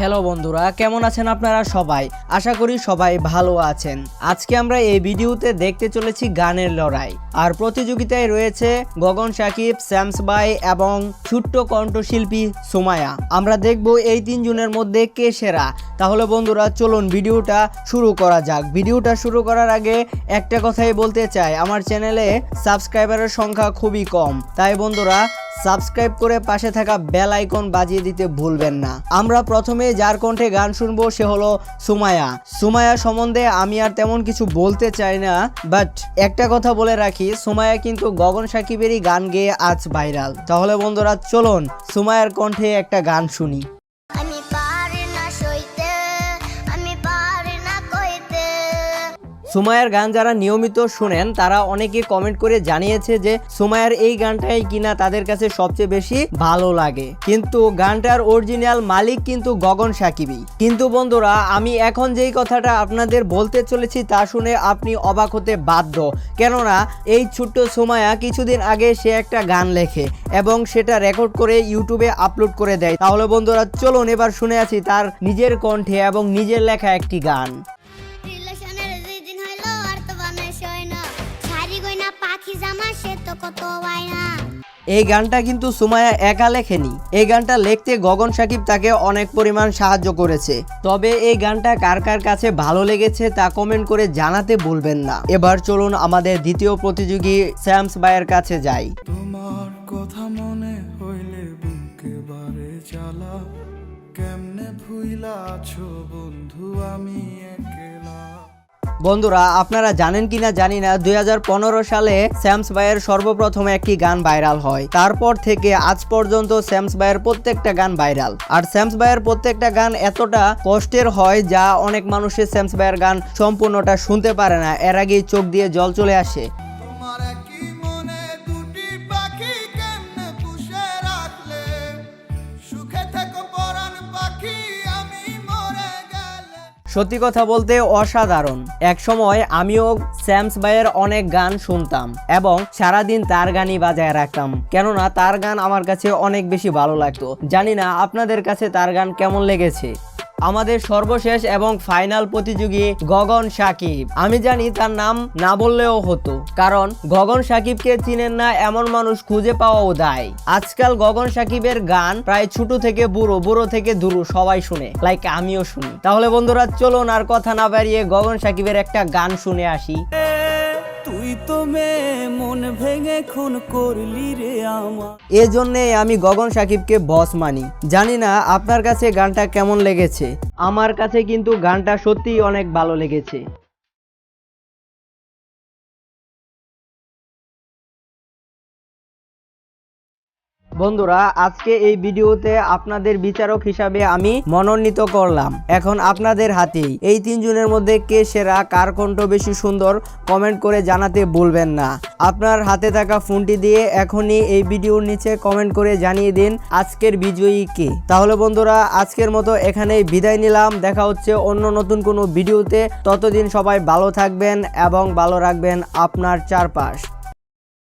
Hello বন্ধুরা, কেমন আছেন আপনারা সবাই? আশা করি সবাই ভালো আছেন। আজকে আমরা এই ভিডিওতে দেখতে চলেছি গানের লড়াই। আর প্রতিযোগিতায় রয়েছে গগন সাকিব, স্যামস ভাই এবং ছোট্ট কণ্ঠশিল্পী সুমাইয়া। আমরা দেখব এই তিনজনের মধ্যে কে সেরা। তাহলে বন্ধুরা চলুন ভিডিওটা শুরু করা যাক। ভিডিওটা শুরু করার আগে একটা কথাই বলতে চাই, আমার চ্যানেলে সাবস্ক্রাইবারের সংখ্যা খুবই কম, তাই বন্ধুরা সাবস্ক্রাইব করে পাশে থাকা বেল আইকন বাজিয়ে দিতে ভুলবেন না। আমরা প্রথমে যার কণ্ঠে গান শুনবো সে হলো সুমাইয়া। সুমাইয়া সম্বন্ধে আমি আর তেমন কিছু বলতে চাই না, বাট একটা কথা বলে রাখি, সুমাইয়া কিন্তু গগন সাকিবেরই গান গেয়ে আজ ভাইরাল। তাহলে বন্ধুরা চলুন সুমাইয়ার কণ্ঠে একটা গান শুনি। সুমাইয়ার গান যারা নিয়মিত শুনেন তারা অনেকে কমেন্ট করে জানিয়েছে যে সুমাইয়ার এই গানটাই কিনা তাদের কাছে সবচেয়ে বেশি ভালো লাগে, কিন্তু গানটার অরিজিনাল মালিক কিন্তু গগন সাকিবই। কিন্তু বন্ধুরা আমি এখন যেই কথাটা আপনাদের বলতে চলেছি তা শুনে আপনি অবাক হতে বাধ্য, কেননা এই ছোট্ট সুমাইয়া কিছুদিন আগে সে একটা গান লেখে এবং সেটা রেকর্ড করে ইউটিউবে আপলোড করে দেয়। তাহলে বন্ধুরা চলুন এবার শুনে আছি তার নিজের কণ্ঠে এবং নিজের লেখা একটি গান। এই গানটা কিন্তু সুমাইয়া একা লেখেনি, এই গানটা লিখতে গগন সাকিব তাকে অনেক পরিমাণ সাহায্য করেছে। তবে এই গানটা কার কার কাছে ভালো লেগেছে তা কমেন্ট করে জানাতে ভুলবেন না। এবার চলুন আমাদের দ্বিতীয় প্রতিযোগী স্যামস ভাইয়ের কাছে যাই। তোমার কথা মনে হইলে বুকে বারে জ্বালা, কেমনে ভুইলা আছো বন্ধু আমি একলা। বন্ধুরা আপনারা জানেন কিনা জানি না, 2015 সালে স্যামস ভাইয়ের সর্বপ্রথম একটি গান ভাইরাল হয়। তারপর থেকে আজ পর্যন্ত স্যামস ভাইয়ের প্রত্যেকটা গান ভাইরাল। আর স্যামস ভাইয়ের প্রত্যেকটা গান এতটা কষ্টের হয় যা অনেক মানুষের স্যামস ভাইয়ের গান সম্পূর্ণটা শুনতে পারে না, এর আগেই চোখ দিয়ে জল চলে আসে। সত্যি কথা বলতে অসাধারণ। এক সময় আমিও স্যামস ভাইয়ের অনেক গান শুনতাম এবং সারাদিন তার গানই বাজায় রাখতাম, কেননা তার গান আমার কাছে অনেক বেশি ভালো লাগতো। জানি না আপনাদের কাছে তার গান কেমন লেগেছে। আমাদের সর্বশেষ এবং ফাইনাল প্রতিযোগী গগন সাকিব। আমি জানি তার নাম না বললেও হতো, কারণ গগন সাকিবকে চিনেন না এমন মানুষ খুঁজে পাওয়াও দায়। আজকাল গগন সাকিবের গান প্রায় ছোট থেকে বুড়ো, বুড়ো থেকে দুরু সবাই শুনে, লাইক আমিও শুনি। তাহলে বন্ধুরা চলুন আর কথা না বাড়িয়ে গগন সাকিবের একটা গান শুনে আসি। তুই তো মেয়ে মন ভেঙে খুন করলি রে আমার। এজন্যে আমি গগন সাকিবকে বস মানি। জানি না আপনার কাছে গানটা কেমন লেগেছে, আমার কাছে কিন্তু গানটা সত্যিই অনেক ভালো লেগেছে। বন্ধুরা আজকে এই ভিডিওতে আপনাদের বিচারক হিসাবে আমি মনোনীত করলাম। এখন আপনাদের হাতেই এই তিনজনের মধ্যে কে সেরা, কার কণ্ঠ বেশি সুন্দর কমেন্ট করে জানাতে ভুলবেন না। আপনার হাতে থাকা ফোনটি দিয়ে এখনই এই ভিডিওর নিচে কমেন্ট করে জানিয়ে দিন আজকের বিজয়ী কে। তাহলে বন্ধুরা আজকের মতো এখানেই বিদায় নিলাম। দেখা হচ্ছে অন্য নতুন কোনো ভিডিওতে। ততদিন সবাই ভালো থাকবেন এবং ভালো রাখবেন আপনার চারপাশ।